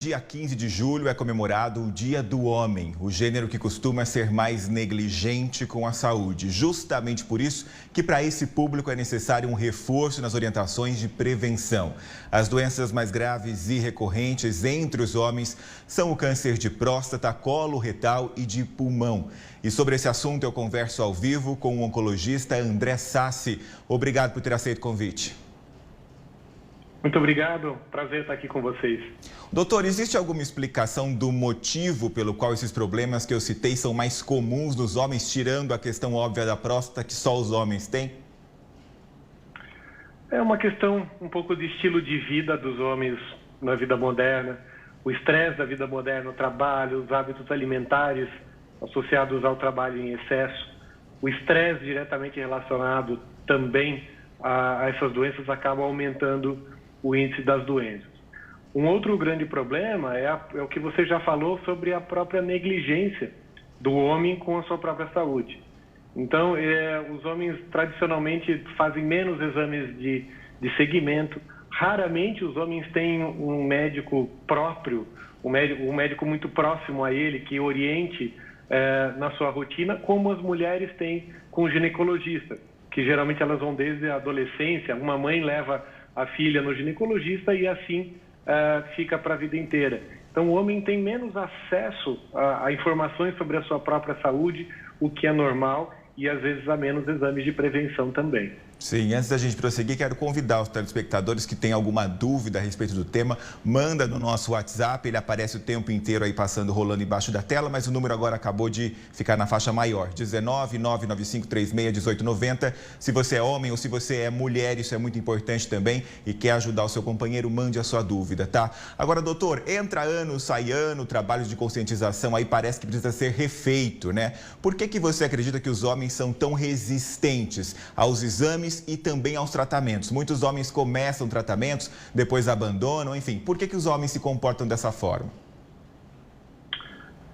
Dia 15 de julho é comemorado o Dia do Homem, o gênero que costuma ser mais negligente com a saúde. Justamente por isso que para esse público é necessário um reforço nas orientações de prevenção. As doenças mais graves e recorrentes entre os homens são o câncer de próstata, colo retal e de pulmão. E sobre esse assunto eu converso ao vivo com o oncologista André Sassi. Obrigado por ter aceito o convite. Muito obrigado, prazer estar aqui com vocês. Doutor, existe alguma explicação do motivo pelo qual esses problemas que eu citei são mais comuns nos homens, tirando a questão óbvia da próstata que só os homens têm? É uma questão um pouco de estilo de vida dos homens na vida moderna, o estresse da vida moderna, o trabalho, os hábitos alimentares associados ao trabalho em excesso, o estresse diretamente relacionado também a essas doenças acaba aumentando o índice das doenças. Um outro grande problema é o que você já falou sobre a própria negligência do homem com a sua própria saúde. Então, os homens tradicionalmente fazem menos exames de seguimento. Raramente os homens têm um médico próprio, um médico muito próximo a ele, que oriente na sua rotina, como as mulheres têm com o ginecologista, que geralmente elas vão desde a adolescência. Uma mãe leva a filha no ginecologista e assim fica para a vida inteira. Então o homem tem menos acesso a informações sobre a sua própria saúde, o que é normal, e às vezes há menos exames de prevenção também. Sim, antes da gente prosseguir, quero convidar os telespectadores que têm alguma dúvida a respeito do tema, manda no nosso WhatsApp, ele aparece o tempo inteiro aí passando, rolando embaixo da tela, mas o número agora acabou de ficar na faixa maior, 19 Se você é homem ou se você é mulher, isso é muito importante também e quer ajudar o seu companheiro, mande a sua dúvida, tá? Agora, doutor, entra ano, sai ano, trabalhos de conscientização aí parece que precisa ser refeito, né? Por que você acredita que os homens são tão resistentes aos exames e também aos tratamentos? Muitos homens começam tratamentos, depois abandonam, enfim. Por que os homens se comportam dessa forma?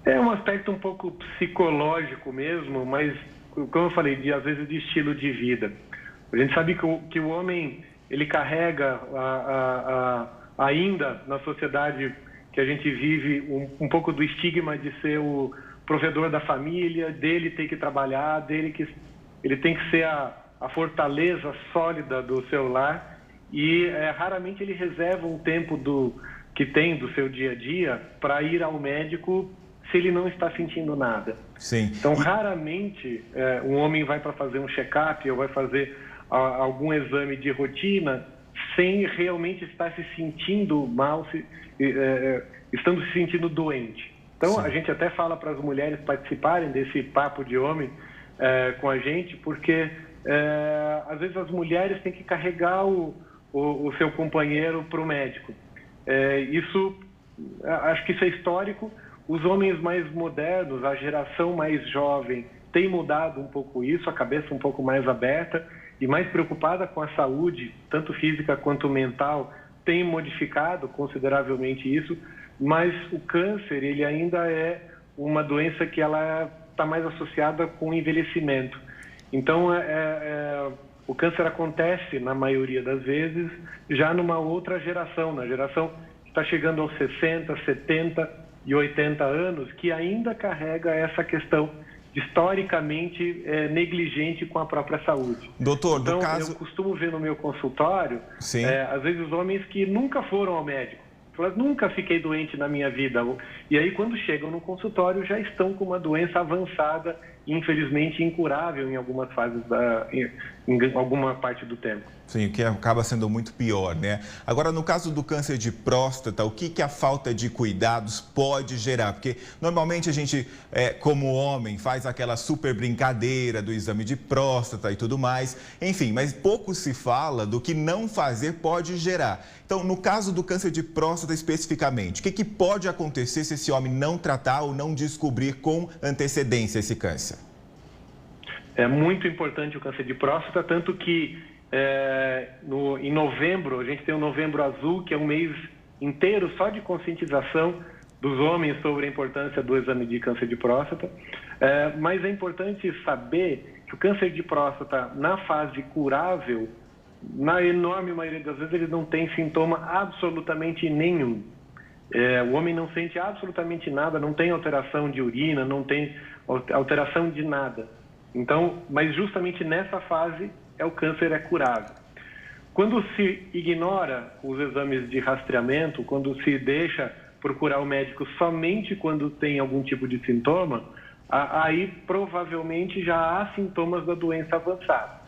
É um aspecto um pouco psicológico mesmo, mas, como eu falei, às vezes de estilo de vida. A gente sabe que o homem, ele carrega ainda na sociedade que a gente vive um pouco do estigma de ser o provedor da família, dele ter que trabalhar, ele tem que ser a fortaleza sólida do seu lar, e raramente ele reserva um tempo que tem do seu dia a dia para ir ao médico se ele não está sentindo nada. Sim. Então, raramente um homem vai para fazer um check-up ou vai fazer algum exame de rotina sem realmente estar se sentindo mal, estando se sentindo doente. Então, sim, a gente até fala para as mulheres participarem desse papo de homem com a gente, porque às vezes as mulheres têm que carregar o seu companheiro para o médico. Acho que isso é histórico. Os homens mais modernos, a geração mais jovem, tem mudado um pouco isso, a cabeça um pouco mais aberta e mais preocupada com a saúde, tanto física quanto mental, tem modificado consideravelmente isso, mas o câncer, ele ainda é uma doença que ela está mais associada com o envelhecimento. Então, o câncer acontece, na maioria das vezes, já numa outra geração, na geração que está chegando aos 60, 70 e 80 anos, que ainda carrega essa questão historicamente negligente com a própria saúde. Doutor, então, no caso... eu costumo ver no meu consultório, sim, às vezes, homens que nunca foram ao médico. Nunca fiquei doente na minha vida. E aí, quando chegam no consultório, já estão com uma doença avançada, infelizmente incurável em algumas fases, em alguma parte do tempo. Sim, o que acaba sendo muito pior, né? Agora, no caso do câncer de próstata, o que a falta de cuidados pode gerar? Porque normalmente a gente, como homem, faz aquela super brincadeira do exame de próstata e tudo mais. Enfim, mas pouco se fala do que não fazer pode gerar. Então, no caso do câncer de próstata especificamente, o que pode acontecer se esse homem não tratar ou não descobrir com antecedência esse câncer? É muito importante o câncer de próstata, tanto que em novembro, a gente tem o Novembro Azul, que é um mês inteiro só de conscientização dos homens sobre a importância do exame de câncer de próstata. Mas é importante saber que o câncer de próstata, na fase curável, na enorme maioria das vezes, ele não tem sintoma absolutamente nenhum. O homem não sente absolutamente nada, não tem alteração de urina, não tem alteração de nada. Então, mas justamente nessa fase o câncer é curável. Quando se ignora os exames de rastreamento, quando se deixa procurar o médico somente quando tem algum tipo de sintoma, aí provavelmente já há sintomas da doença avançada.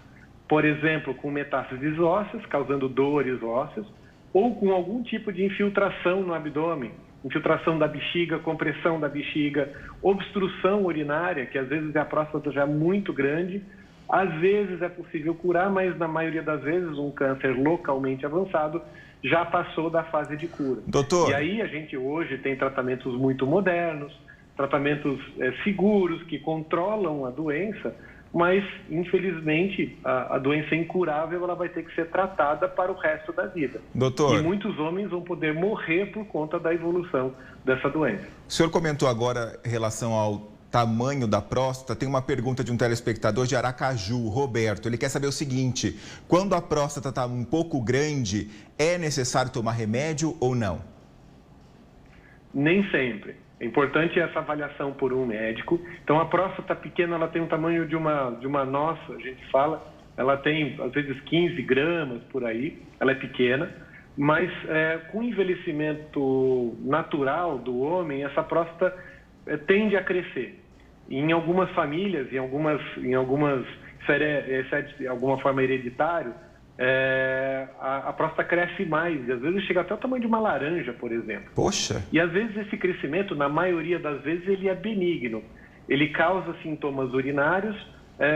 Por exemplo, com metástases ósseas, causando dores ósseas, ou com algum tipo de infiltração no abdômen, infiltração da bexiga, compressão da bexiga, obstrução urinária, que às vezes a próstata já é muito grande. Às vezes é possível curar, mas na maioria das vezes um câncer localmente avançado já passou da fase de cura. Doutor. E aí a gente hoje tem tratamentos muito modernos, tratamentos seguros que controlam a doença, mas infelizmente a doença incurável ela vai ter que ser tratada para o resto da vida. Doutor. E muitos homens vão poder morrer por conta da evolução dessa doença. O senhor comentou agora em relação ao tamanho da próstata. Tem uma pergunta de um telespectador de Aracaju, Roberto. Ele quer saber o seguinte: quando a próstata está um pouco grande, é necessário tomar remédio ou não? Nem sempre. É importante essa avaliação por um médico. Então, a próstata pequena, ela tem um tamanho de uma noz, a gente fala. Ela tem, às vezes, 15 gramas por aí. Ela é pequena. Mas, com o envelhecimento natural do homem, essa próstata tende a crescer. Em algumas famílias, em algumas isso é de alguma forma hereditário, a próstata cresce mais, e às vezes chega até o tamanho de uma laranja, por exemplo. Poxa! E às vezes esse crescimento, na maioria das vezes, ele é benigno. Ele causa sintomas urinários,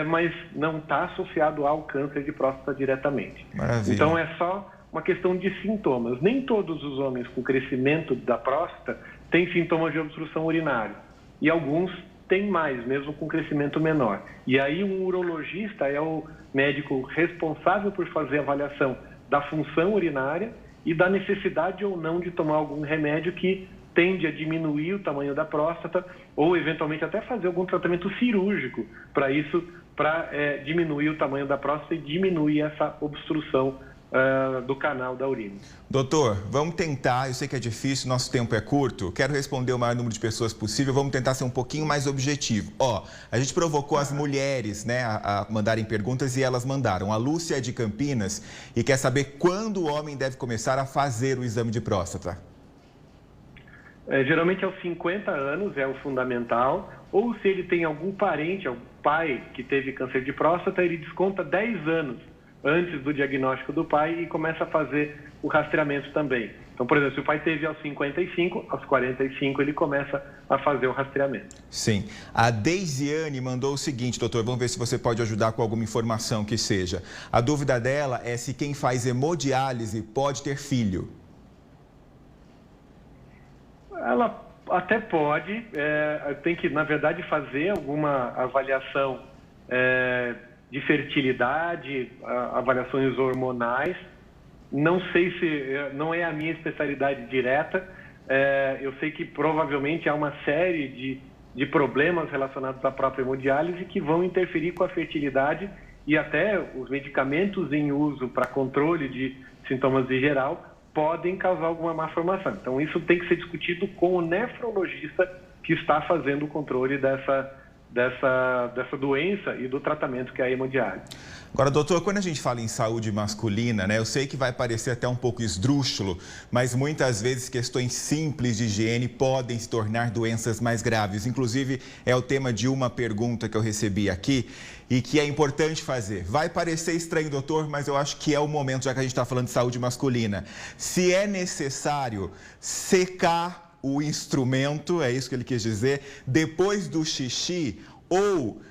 mas não está associado ao câncer de próstata diretamente. Maravilha. Então é só uma questão de sintomas. Nem todos os homens com crescimento da próstata têm sintomas de obstrução urinária. E alguns têm mais, mesmo com crescimento menor. E aí um urologista é o médico responsável por fazer a avaliação da função urinária e da necessidade ou não de tomar algum remédio que tende a diminuir o tamanho da próstata ou eventualmente até fazer algum tratamento cirúrgico para isso, para diminuir o tamanho da próstata e diminuir essa obstrução do canal da urina. Doutor, vamos tentar, eu sei que é difícil, nosso tempo é curto, quero responder o maior número de pessoas possível, vamos tentar ser um pouquinho mais objetivo. A gente provocou as mulheres, né, a mandarem perguntas e elas mandaram. A Lúcia é de Campinas e quer saber quando o homem deve começar a fazer o exame de próstata. Geralmente aos 50 anos é o fundamental, ou se ele tem algum parente, algum pai que teve câncer de próstata, ele desconta 10 anos antes do diagnóstico do pai e começa a fazer o rastreamento também. Então, por exemplo, se o pai teve aos 55, aos 45 ele começa a fazer o rastreamento. Sim. A Deisiane mandou o seguinte, doutor, vamos ver se você pode ajudar com alguma informação que seja. A dúvida dela é se quem faz hemodiálise pode ter filho. Ela até pode, tem que, na verdade, fazer alguma avaliação de fertilidade, avaliações hormonais. Não sei se, não é a minha especialidade direta, eu sei que provavelmente há uma série de problemas relacionados à própria hemodiálise que vão interferir com a fertilidade e até os medicamentos em uso para controle de sintomas em geral podem causar alguma malformação. Então isso tem que ser discutido com o nefrologista que está fazendo o controle dessa doença e do tratamento que é a hemodiálise. Agora, doutor, quando a gente fala em saúde masculina, né, eu sei que vai parecer até um pouco esdrúxulo, mas muitas vezes questões simples de higiene podem se tornar doenças mais graves. Inclusive, é o tema de uma pergunta que eu recebi aqui e que é importante fazer. Vai parecer estranho, doutor, mas eu acho que é o momento, já que a gente está falando de saúde masculina. Se é necessário secar o instrumento, é isso que ele quis dizer, depois do xixi, ou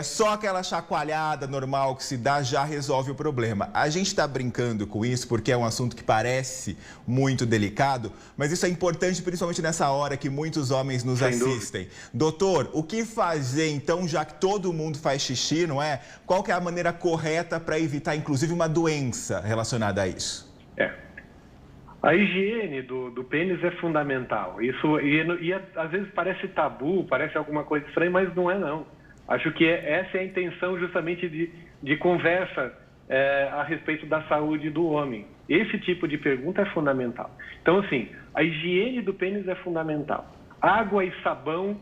só aquela chacoalhada normal que se dá já resolve o problema. A gente está brincando com isso porque é um assunto que parece muito delicado, mas isso é importante principalmente nessa hora que muitos homens nos assistem. Doutor, o que fazer então, já que todo mundo faz xixi, não é? Qual que é a maneira correta para evitar inclusive uma doença relacionada a isso? A higiene do pênis é fundamental. Isso e às vezes parece tabu, parece alguma coisa estranha, mas não é não. Acho que essa é a intenção justamente de conversa a respeito da saúde do homem. Esse tipo de pergunta é fundamental. Então, assim, a higiene do pênis é fundamental. Água e sabão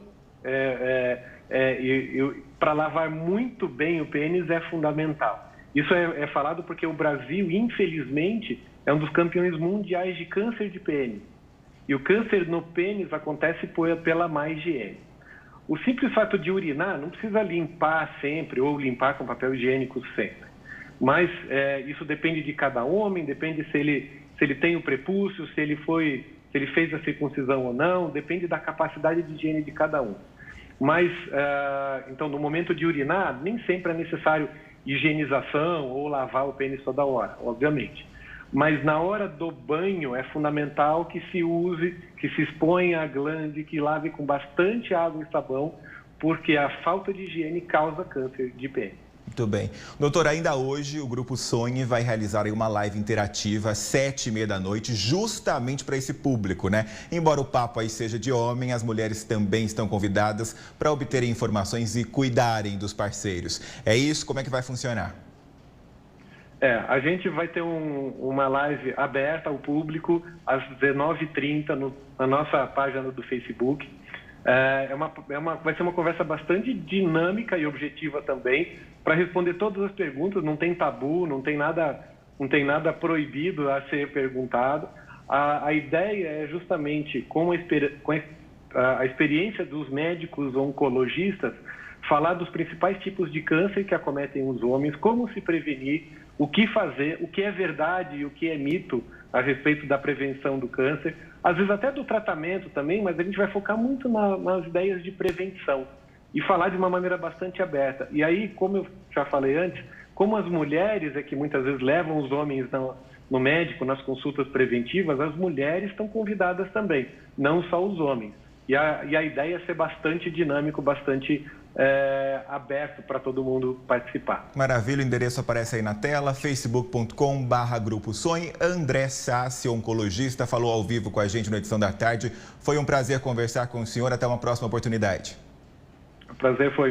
para lavar muito bem o pênis é fundamental. Isso é falado porque o Brasil, infelizmente, é um dos campeões mundiais de câncer de pênis. E o câncer no pênis acontece pela má higiene. O simples fato de urinar, não precisa limpar sempre ou limpar com papel higiênico sempre. Mas isso depende de cada homem, depende se ele tem o prepúcio, se ele fez a circuncisão ou não, depende da capacidade de higiene de cada um. Mas, então, no momento de urinar, nem sempre é necessário higienização ou lavar o pênis toda hora, obviamente. Mas na hora do banho é fundamental que se use, que se exponha a glande, que lave com bastante água e sabão, porque a falta de higiene causa câncer de pênis. Muito bem. Doutor, ainda hoje o Grupo Sonhe vai realizar uma live interativa às 7h30 da noite, justamente para esse público, né? Embora o papo aí seja de homem, as mulheres também estão convidadas para obterem informações e cuidarem dos parceiros. É isso? Como é que vai funcionar? A gente vai ter uma live aberta ao público às 19h30 na nossa página do Facebook. Vai ser uma conversa bastante dinâmica e objetiva também, para responder todas as perguntas. Não tem tabu, não tem nada proibido a ser perguntado. A ideia é justamente, com a experiência dos médicos oncologistas, falar dos principais tipos de câncer que acometem os homens, como se prevenir, o que fazer, o que é verdade e o que é mito a respeito da prevenção do câncer, às vezes até do tratamento também, mas a gente vai focar muito nas ideias de prevenção e falar de uma maneira bastante aberta. E aí, como eu já falei antes, como as mulheres é que muitas vezes levam os homens no médico, nas consultas preventivas, as mulheres estão convidadas também, não só os homens. E a ideia é ser bastante dinâmico, bastante aberto para todo mundo participar. Maravilha, o endereço aparece aí na tela, facebook.com/Grupo Sonhe. André Sassi, oncologista, falou ao vivo com a gente na edição da tarde. Foi um prazer conversar com o senhor, até uma próxima oportunidade. O prazer foi meu.